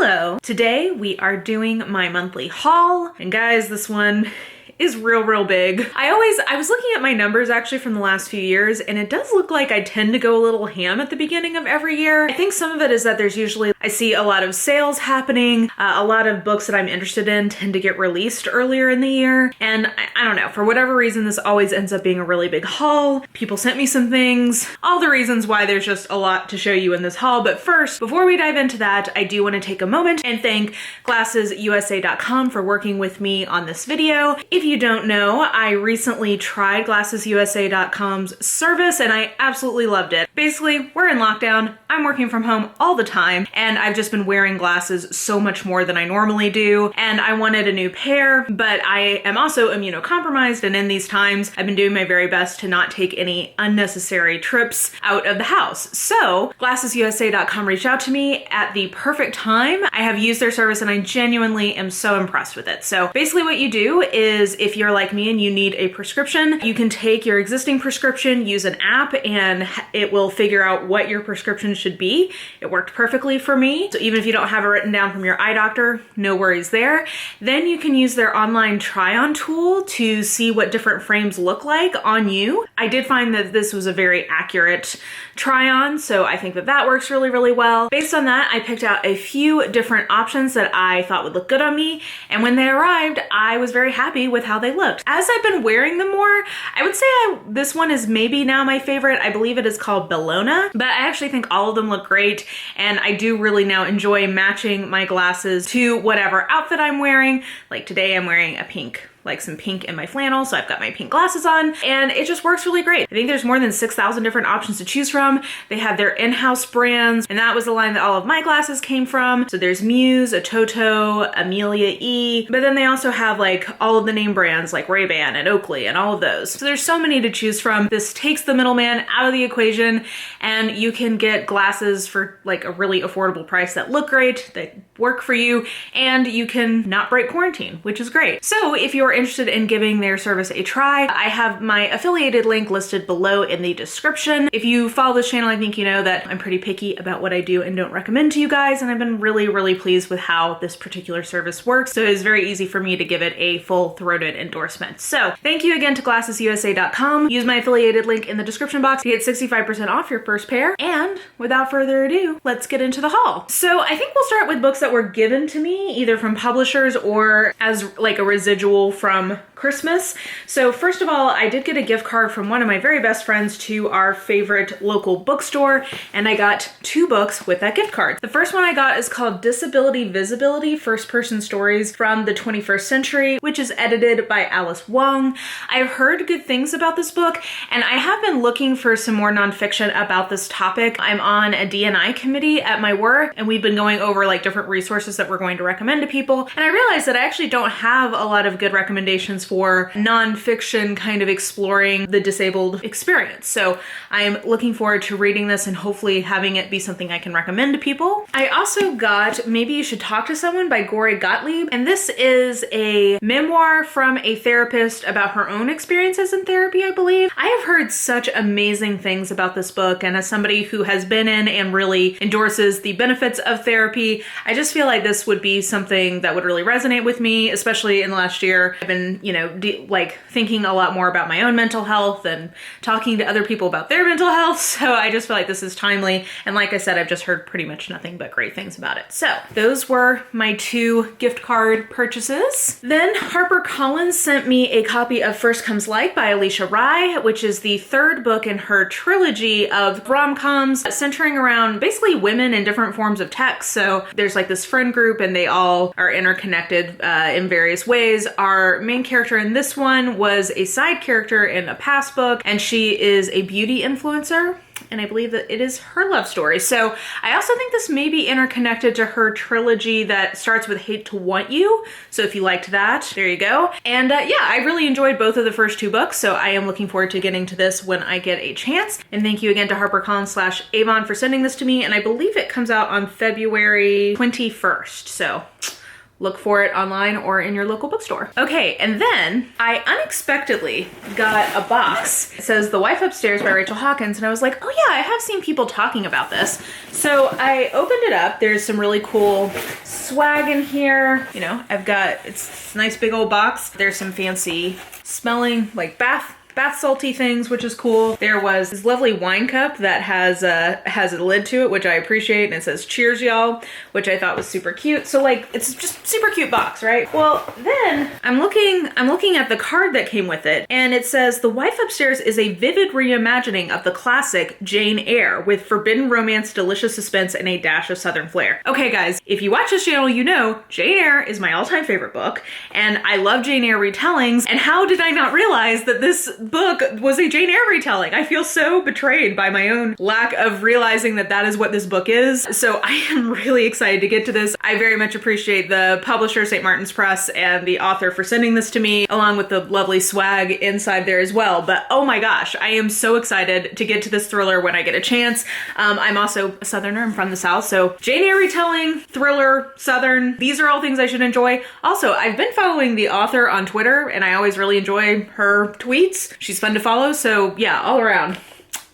Hello! Today we are doing my monthly haul, and guys, this one is real big. I was looking at my numbers actually from the last few years, and it does look like I tend to go a little ham at the beginning of every year. I think some of it is that I see a lot of sales happening, a lot of books that I'm interested in tend to get released earlier in the year, and I don't know, for whatever reason this always ends up being a really big haul. People sent me some things, all the reasons why there's just a lot to show you in this haul. But first, before we dive into that, I do want to take a moment and thank GlassesUSA.com for working with me on this video. If you don't know, I recently tried GlassesUSA.com's service and I absolutely loved it. Basically, we're in lockdown, I'm working from home all the time, and I've just been wearing glasses so much more than I normally do, and I wanted a new pair, but I am also immunocompromised, and in these times, I've been doing my very best to not take any unnecessary trips out of the house. So, GlassesUSA.com reached out to me at the perfect time. I have used their service and I genuinely am so impressed with it. So basically what you do is, if you're like me and you need a prescription, you can take your existing prescription, use an app, and it will figure out what your prescription should be. It worked perfectly for me. So even if you don't have it written down from your eye doctor, no worries there. Then you can use their online try-on tool to see what different frames look like on you. I did find that this was a very accurate try-on, so I think that that works really well. Based on that, I picked out a few different options that I thought would look good on me, and when they arrived, I was very happy with how they looked. As I've been wearing them more, I would say this one is maybe now my favorite. I believe it is called Bellona, but I actually think all of them look great, and I do really now enjoy matching my glasses to whatever outfit I'm wearing. Like today I'm wearing a pink, like some pink in my flannel, so I've got my pink glasses on, and it just works really great. I think there's more than 6,000 different options to choose from. They have their in-house brands, and that was the line that all of my glasses came from. So there's Muse, Ototo, Amelia E, but then they also have like all of the name brands like Ray-Ban and Oakley and all of those. So there's so many to choose from. This takes the middleman out of the equation, and you can get glasses for like a really affordable price that look great, that work for you, and you can not break quarantine, which is great. So if you're interested in giving their service a try, I have my affiliated link listed below in the description. If you follow this channel, I think you know that I'm pretty picky about what I do and don't recommend to you guys, and I've been really pleased with how this particular service works, so it's very easy for me to give it a full-throated endorsement. So thank you again to GlassesUSA.com. Use my affiliated link in the description box to get 65% off your first pair, and without further ado, let's get into the haul. So I think we'll start with books that were given to me either from publishers or as like a residual from Christmas. So first of all, I did get a gift card from one of my very best friends to our favorite local bookstore, and I got 2 books with that gift card. The first one I got is called Disability Visibility: First-Person Stories from the 21st Century, which is edited by Alice Wong. I've heard good things about this book, and I have been looking for some more nonfiction about this topic. I'm on a D&I committee at my work, and we've been going over like different resources that we're going to recommend to people, and I realized that I actually don't have a lot of good recommendations for nonfiction kind of exploring the disabled experience. So I'm looking forward to reading this and hopefully having it be something I can recommend to people. I also got Maybe You Should Talk to Someone by Gori Gottlieb, and this is a memoir from a therapist about her own experiences in therapy, I believe. I have heard such amazing things about this book, and as somebody who has been in and really endorses the benefits of therapy, I just feel like this would be something that would really resonate with me, especially in the last year. I've been, like thinking a lot more about my own mental health and talking to other people about their mental health. So I just feel like this is timely. And like I said, I've just heard pretty much nothing but great things about it. So those were my 2 gift card purchases. Then HarperCollins sent me a copy of First Comes Light by Alicia Rai, which is the 3rd book in her trilogy of rom-coms centering around basically women in different forms of text. So there's like this friend group and they all are interconnected in various ways. Our main character in this one was a side character in a past book, and she is a beauty influencer, and I believe that it is her love story. So I also think this may be interconnected to her trilogy that starts with Hate to Want You. So if you liked that, there you go. And yeah, I really enjoyed both of the first 2 books, so I am looking forward to getting to this when I get a chance. And thank you again to HarperCollins/Avon for sending this to me, and I believe it comes out on February 21st. So look for it online or in your local bookstore. Okay, and then I unexpectedly got a box. It says The Wife Upstairs by Rachel Hawkins, and I was like, oh yeah, I have seen people talking about this. So I opened it up. There's some really cool swag in here. You know, it's a nice big old box. There's some fancy smelling like bath salty things, which is cool. There was this lovely wine cup that has a lid to it, which I appreciate, and it says cheers y'all, which I thought was super cute. So like, it's just super cute box, right? Well, then I'm looking at the card that came with it, and it says The Wife Upstairs is a vivid reimagining of the classic Jane Eyre with forbidden romance, delicious suspense, and a dash of Southern flair. Okay guys, if you watch this channel, you know Jane Eyre is my all-time favorite book, and I love Jane Eyre retellings, and how did I not realize that this book was a Jane Eyre retelling? I feel so betrayed by my own lack of realizing that that is what this book is. So I am really excited to get to this. I very much appreciate the publisher, St. Martin's Press, and the author for sending this to me, along with the lovely swag inside there as well. But oh my gosh, I am so excited to get to this thriller when I get a chance. I'm also a Southerner, I'm from the South, so Jane Eyre retelling, thriller, Southern, these are all things I should enjoy. Also, I've been following the author on Twitter, and I always really enjoy her tweets. She's fun to follow, so yeah, all around.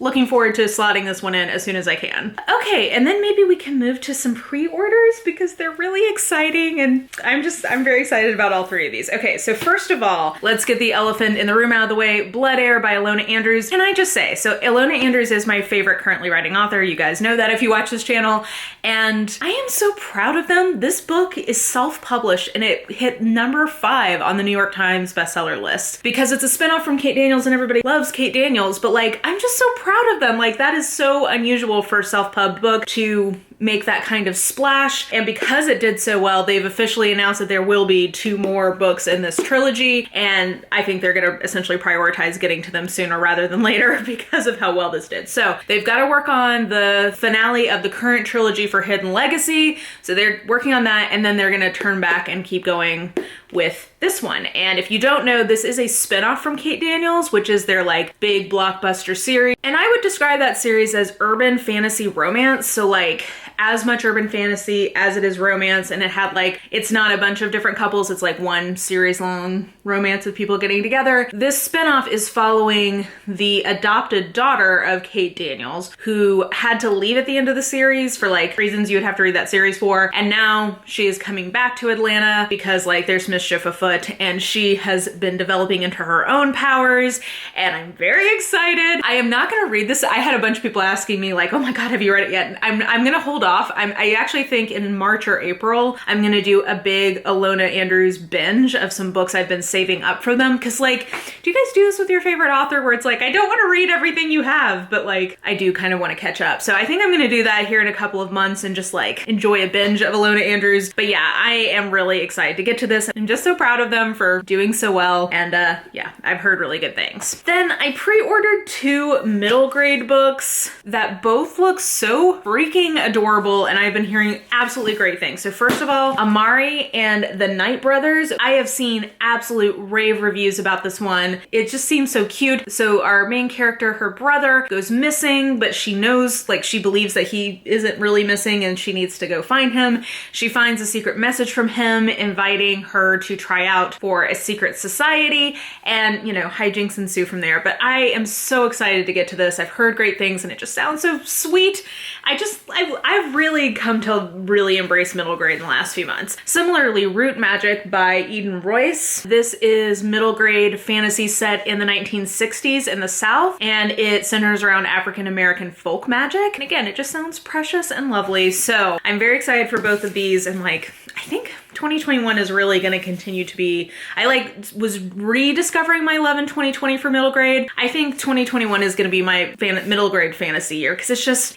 Looking forward to slotting this one in as soon as I can. Okay, and then maybe we can move to some pre-orders because they're really exciting, and I'm very excited about all three of these. Okay, so first of all, let's get the elephant in the room out of the way. Blood Heir by Ilona Andrews. Can I just say, so Ilona Andrews is my favorite currently writing author. You guys know that if you watch this channel, and I am so proud of them. This book is self-published, and it hit number 5 on the New York Times bestseller list because it's a spinoff from Kate Daniels, and everybody loves Kate Daniels, but like, I'm just so proud of them. Like, that is so unusual for a self-pub book to make that kind of splash. And because it did so well, they've officially announced that there will be 2 more books in this trilogy. And I think they're gonna essentially prioritize getting to them sooner rather than later because of how well this did. So they've got to work on the finale of the current trilogy for Hidden Legacy. So they're working on that, and then they're gonna turn back and keep going with this one. And if you don't know, this is a spinoff from Kate Daniels, which is their like big blockbuster series. And I would describe that series as urban fantasy romance. So like as much urban fantasy as it is romance, and it had like, it's not a bunch of different couples, it's like one series long romance with people getting together. This spinoff is following the adopted daughter of Kate Daniels, who had to leave at the end of the series for like reasons you would have to read that series for. And now she is coming back to Atlanta because like there's mischief afoot, and she has been developing into her own powers, and I'm very excited. I am not gonna read this. I had a bunch of people asking me like, oh my God, have you read it yet? I'm gonna hold off. I actually think in March or April, I'm gonna do a big Ilona Andrews binge of some books I've been saving up for them. Cause like, do you guys do this with your favorite author where it's like, I don't want to read everything you have, but like, I do kind of want to catch up. So I think I'm gonna do that here in a couple of months and just like enjoy a binge of Ilona Andrews. But yeah, I am really excited to get to this. I'm just so proud of them for doing so well. And yeah, I've heard really good things. Then I pre-ordered 2 middle grade books that both look so freaking adorable, and I've been hearing absolutely great things. So first of all, Amari and the Knight Brothers. I have seen absolute rave reviews about this one. It just seems so cute. So our main character, her brother, goes missing, but she knows, like she believes that he isn't really missing and she needs to go find him. She finds a secret message from him inviting her to try out for a secret society, and you know, hijinks ensue from there. But I am so excited to get to this. I've heard great things and it just sounds so sweet. I've really come to really embrace middle grade in the last few months. Similarly, Root Magic by Eden Royce. This is middle grade fantasy set in the 1960s in the South, and it centers around African American folk magic. And again, it just sounds precious and lovely. So I'm very excited for both of these, and like, I think 2021 is really going to continue to be, I was rediscovering my love in 2020 for middle grade. I think 2021 is going to be my middle grade fantasy year, because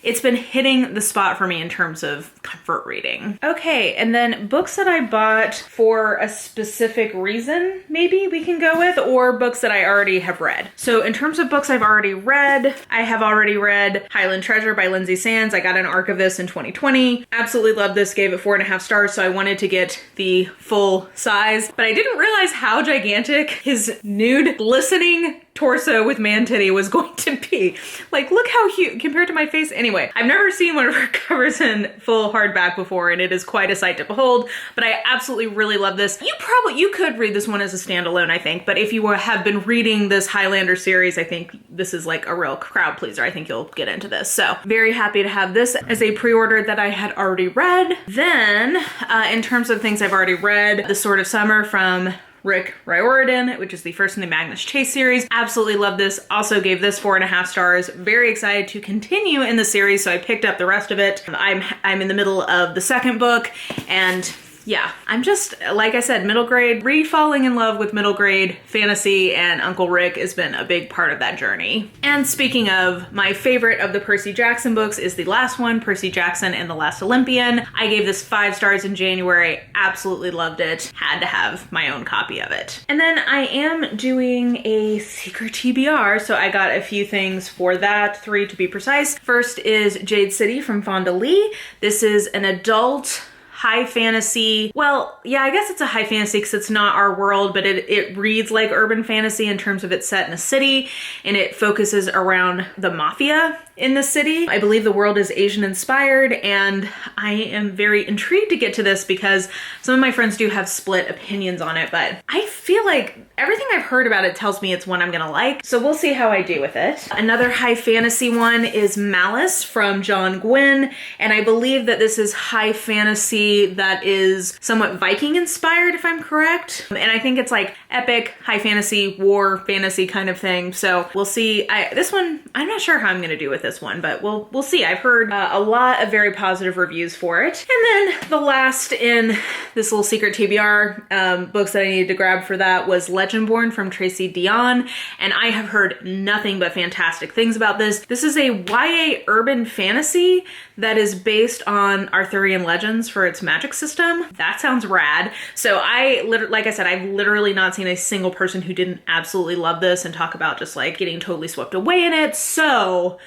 it's been hitting the spot for me in terms of comfort reading. Okay, and then books that I bought for a specific reason, maybe we can go with, or books that I already have read. So in terms of books I've already read, I have already read Highland Treasure by Lindsay Sands. I got an arc of this in 2020. Absolutely loved this, gave it 4.5 stars, so I wanted to get the full size, but I didn't realize how gigantic his nude glistening torso with man titty was going to be. Like, look how huge compared to my face. Anyway, I've never seen one of her covers in full hardback before, and it is quite a sight to behold, but I absolutely really love this. You could read this one as a standalone, I think, but if you have been reading this Highlander series, I think this is like a real crowd pleaser. I think you'll get into this. So very happy to have this as a pre-order that I had already read. Then, in terms of things I've already read, The Sword of Summer from Rick Riordan, which is the first in the Magnus Chase series. Absolutely love this. Also gave this 4.5 stars. Very excited to continue in the series, so I picked up the rest of it. I'm in the middle of the second book, and yeah, I'm just, like I said, middle grade, re-falling in love with middle grade fantasy, and Uncle Rick has been a big part of that journey. And speaking of, my favorite of the Percy Jackson books is the last one, Percy Jackson and the Last Olympian. I gave this 5 stars in January, absolutely loved it, had to have my own copy of it. And then I am doing a secret TBR, so I got a few things for that, 3 to be precise. First is Jade City from Fonda Lee. This is an adult high fantasy. Well, yeah, I guess it's a high fantasy because it's not our world, but it reads like urban fantasy in terms of it's set in a city, and it focuses around the mafia in the city. I believe the world is Asian inspired, and I am very intrigued to get to this because some of my friends do have split opinions on it, but I feel like everything I've heard about it tells me it's one I'm gonna like, so we'll see how I do with it. Another high fantasy one is Malice from John Gwynne, and I believe that this is high fantasy that is somewhat Viking inspired, if I'm correct. And I think it's like epic, high fantasy, war fantasy kind of thing. So we'll see. This one, I'm not sure how I'm gonna do with this one, but we'll see. I've heard a lot of very positive reviews for it. And then the last in this little secret TBR books that I needed to grab for that was Legendborn from Tracy Dion. And I have heard nothing but fantastic things about this. This is a YA urban fantasy that is based on Arthurian legends for its magic system. That sounds rad. So like I said, I've literally not seen a single person who didn't absolutely love this and talk about just like getting totally swept away in it. So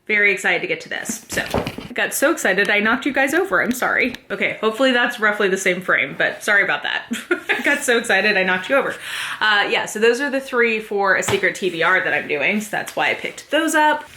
very excited to get to this. So I got so excited I knocked you guys over. I'm sorry. Okay, hopefully that's roughly the same frame, but sorry about that. I got so excited I knocked you over. Yeah, so those are the 3 for a secret TBR that I'm doing, so that's why I picked those up.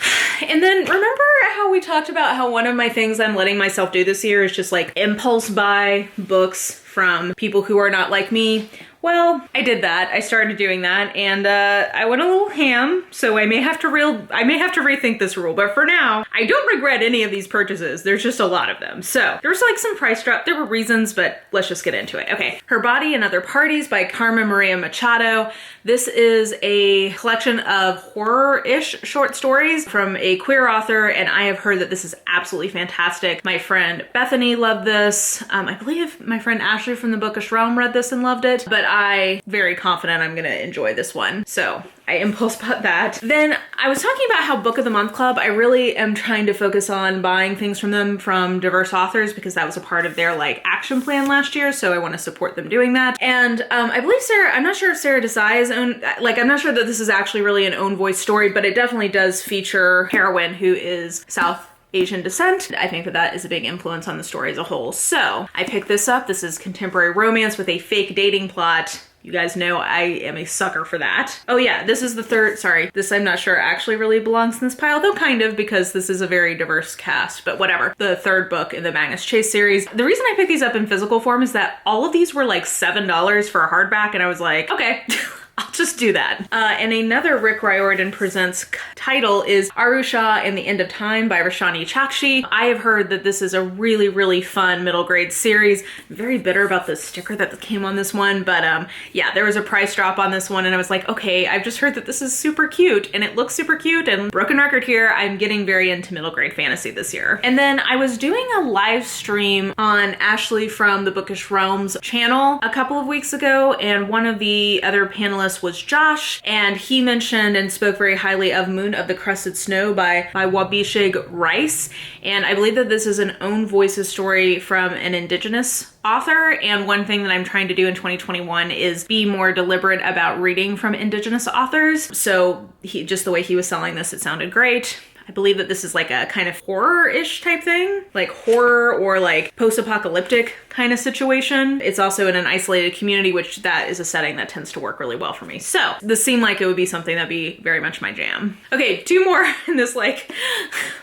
And then remember how we talked about how one of my things I'm letting myself do this year is just like impulse buy books from people who are not like me? Well, I did that. I started doing that, and I went a little ham, so I may have to rethink this rule, but for now, I don't regret any of these purchases. There's just a lot of them. So there was like some price drop. There were reasons, but let's just get into it. Okay, Her Body and Other Parties by Carmen Maria Machado. This is a collection of horror-ish short stories from a queer author, and I have heard that this is absolutely fantastic. My friend Bethany loved this. I believe my friend Ashley from the Bookish Realm read this and loved it, but I'm very confident I'm gonna enjoy this one. So I impulse bought that. Then I was talking about how Book of the Month Club, I really am trying to focus on buying things from them from diverse authors because that was a part of their like action plan last year. So I want to support them doing that. And I believe I'm not sure if Sarah Desai's own, like I'm not sure that this is actually really an own voice story, but it definitely does feature heroine who is South Asian descent. I think that is a big influence on the story as a whole. So I picked this up. This is contemporary romance with a fake dating plot. You guys know I am a sucker for that. Oh yeah, this is the third, sorry, this I'm not sure actually really belongs in this pile, though kind of, because this is a very diverse cast, but whatever. The third book in the Magnus Chase series. The reason I picked these up in physical form is that all of these were like $7 for a hardback, and I was like, okay. I'll just do that. And another Rick Riordan Presents title is Arusha and the End of Time by Rashani Chakshi. I have heard that this is a really, really fun middle grade series. I'm very bitter about the sticker that came on this one, but yeah, there was a price drop on this one and I was like, okay, I've just heard that this is super cute and it looks super cute, and broken record here, I'm getting very into middle grade fantasy this year. And then I was doing a live stream on Ashley from the Bookish Realms channel a couple of weeks ago, and one of the other panelists was Josh, and he mentioned and spoke very highly of Moon of the Crusted Snow by Wabishig Rice, and I believe that this is an own voices story from an Indigenous author, and one thing that I'm trying to do in 2021 is be more deliberate about reading from Indigenous authors. So just the way he was selling this, it sounded great. I believe that this is like a kind of horror-ish type thing, like horror or like post-apocalyptic kind of situation. It's also in an isolated community, which that is a setting that tends to work really well for me. So this seemed like it would be something that'd be very much my jam. Okay, 2 more in this like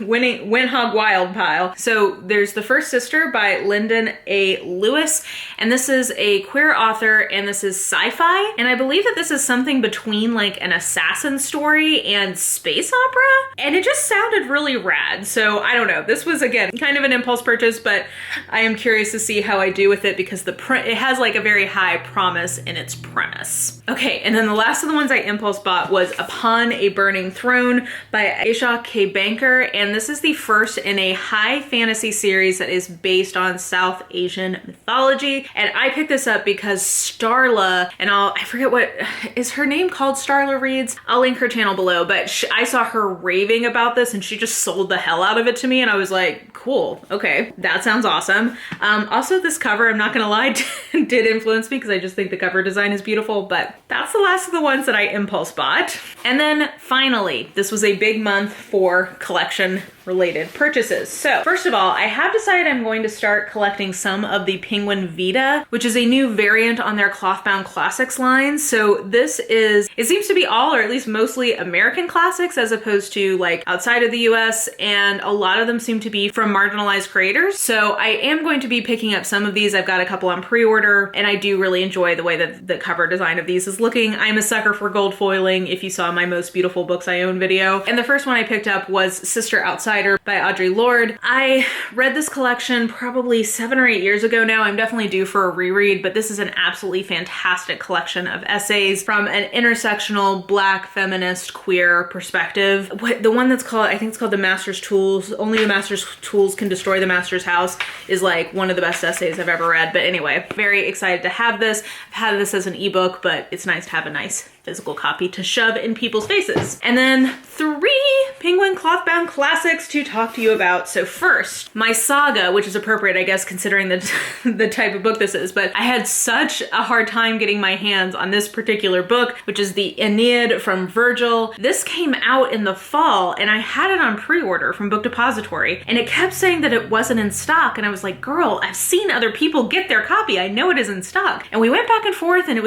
went hog wild pile. So there's The First Sister by Lyndon A. Lewis, and this is a queer author, and this is sci-fi, and I believe that this is something between like an assassin story and space opera, and it just sounded really rad. So I don't know, this was again kind of an impulse purchase, but I am curious to see how I do with it because it has like a very high promise in its premise. Okay, and then the last of the ones I impulse bought was Upon a Burning Throne by Aisha K. Banker, and this is the first in a high fantasy series that is based on South Asian mythology. And I picked this up because Starla, and I forget what, is her name called Starla Reads? I'll link her channel below, but I saw her raving about this and she just sold the hell out of it to me, and I was like, cool, okay, that sounds awesome. Also this cover, I'm not gonna lie, did influence me because I just think the cover design is beautiful, but that's the last of the ones that I impulse bought. And then finally, this was a big month for collection related purchases. So first of all, I have decided I'm going to start collecting some of the Penguin Vita, which is a new variant on their Clothbound Classics line. So this is, it seems to be all, or at least mostly, American classics as opposed to like outside of the US, and a lot of them seem to be from marginalized creators. So I am going to be picking up some of these. I've got a couple on pre-order, and I do really enjoy the way that the cover design of these is looking. I'm a sucker for gold foiling, if you saw my most beautiful books I own video. And the first one I picked up was Sister Outsider by Audre Lorde. I read this collection probably 7 or 8 years ago now. I'm definitely due for a reread, but this is an absolutely fantastic collection of essays from an intersectional Black feminist queer perspective. The one that's called, I think it's called The Master's Tools, Only the Master's Tools Can Destroy the Master's House, is like one of the best essays I've ever read. But anyway, very excited to have this. I've had this as an ebook, but it's nice to have a nice physical copy to shove in people's faces. And then 3 Penguin Clothbound Classics to talk to you about. So first, my saga, which is appropriate, I guess, considering the type of book this is, but I had such a hard time getting my hands on this particular book, which is the AENID from Virgil. This came out in the fall, and I had it on pre-order from Book Depository, and it kept saying that it wasn't in stock, and I was like, girl, I've seen other people get their copy. I know it is in stock. And we went back and forth, and it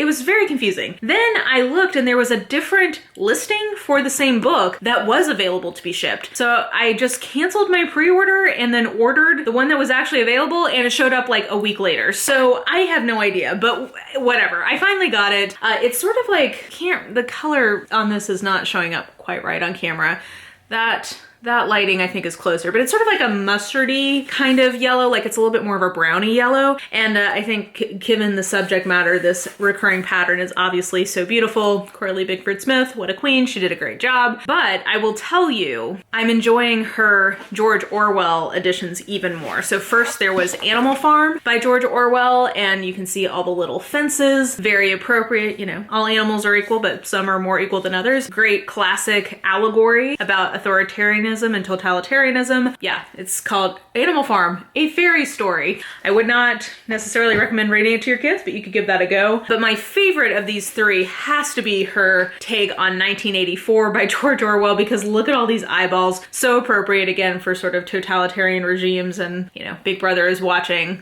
was very confusing. Then I looked, and there was a different listing for the same book that was available to be shipped. So I just canceled my pre-order and then ordered the one that was actually available, and it showed up like a week later. So I have no idea, but whatever. I finally got it. It's sort of like, the color on this is not showing up quite right on camera. That lighting I think is closer, but it's sort of like a mustardy kind of yellow, like it's a little bit more of a browny yellow. And I think given the subject matter, this recurring pattern is obviously so beautiful. Coralie Bickford Smith, what a queen, she did a great job. But I will tell you, I'm enjoying her George Orwell editions even more. So first there was Animal Farm by George Orwell, and you can see all the little fences, very appropriate, you know, all animals are equal, but some are more equal than others. Great classic allegory about authoritarianism and totalitarianism. Yeah, it's called Animal Farm, a fairy story. I would not necessarily recommend reading it to your kids, but you could give that a go. But my favorite of these 3 has to be her take on 1984 by George Orwell, because look at all these eyeballs. So appropriate again for sort of totalitarian regimes, and you know, Big Brother is watching.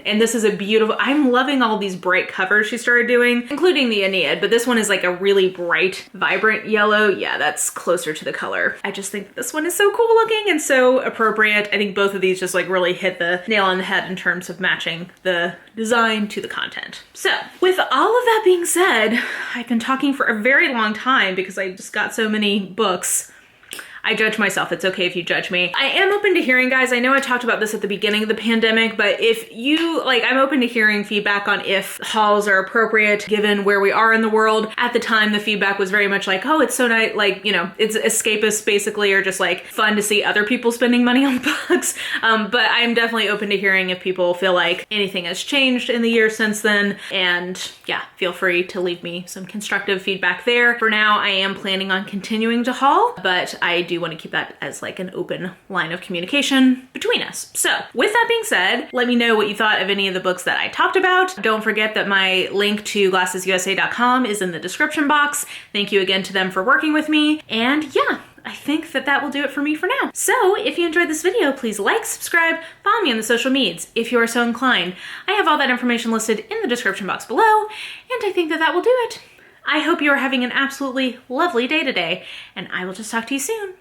And this is a beautiful, I'm loving all these bright covers she started doing, including the AENID, but this one is like a really bright, vibrant yellow. Yeah, that's closer to the color. I just think this one is so cool looking and so appropriate. I think both of these just like really hit the nail on the head in terms of matching the design to the content. So with all of that being said, I've been talking for a very long time because I just got so many books. I judge myself. It's okay if you judge me. I am open to hearing, guys. I know I talked about this at the beginning of the pandemic, but if you, I'm open to hearing feedback on if hauls are appropriate given where we are in the world. At the time, the feedback was very much like, oh, it's so nice, it's escapist basically, or just like fun to see other people spending money on books. But I'm definitely open to hearing if people feel like anything has changed in the year since then. And yeah, feel free to leave me some constructive feedback there. For now, I am planning on continuing to haul, but I do want to keep that as like an open line of communication between us. So with that being said, let me know what you thought of any of the books that I talked about. Don't forget that my link to glassesusa.com is in the description box. Thank you again to them for working with me. And yeah, I think that that will do it for me for now. So if you enjoyed this video, please like, subscribe, follow me on the social medias if you are so inclined. I have all that information listed in the description box below, and I think that that will do it. I hope you are having an absolutely lovely day today, and I will just talk to you soon.